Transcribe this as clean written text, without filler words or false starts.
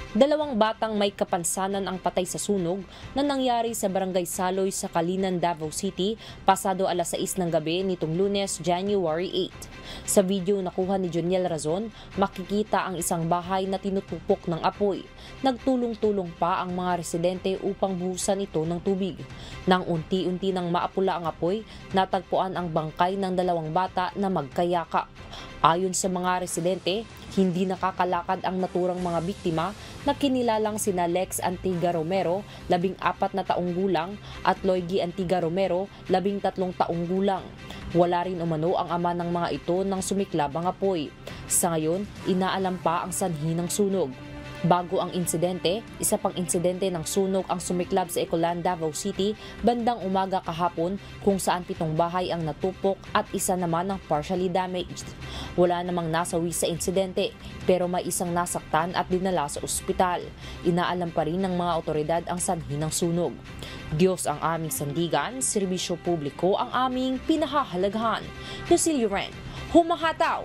Dalawang batang may kapansanan ang patay sa sunog na nangyari sa Barangay Saloy sa Kalinan, Davao City pasado alas 6 ng gabi nitong Lunes, January 8. Sa video nakuha ni Joniel Razon, makikita ang isang bahay na tinutupok ng apoy. Nagtulong-tulong pa ang mga residente upang buhusan ito ng tubig. Nang unti-unti nang maapula ang apoy, natagpuan ang bangkay ng dalawang bata na magkayakap. Ayon sa mga residente, hindi nakakalakad ang naturang mga biktima na kinilalang sina Lex Antiga Romero, 14 na taong gulang, at Loigi Antiga Romero, 13 taong gulang. Wala rin umano ang ama ng mga ito nang sumiklab ang apoy. Sa ngayon, inaalam pa ang sanhi ng sunog. Bago ang insidente, isa pang insidente ng sunog ang sumiklab sa Ecolan, Davao City bandang umaga kahapon kung saan 7 bahay ang natupok at isa naman ang partially damaged. Wala namang nasawi sa insidente pero may isang nasaktan at dinala sa ospital. Inaalam pa rin ng mga otoridad ang sanhi ng sunog. Diyos ang aming sandigan, serbisyo publiko ang aming pinahahalagahan. Lucille Ren, humahataw!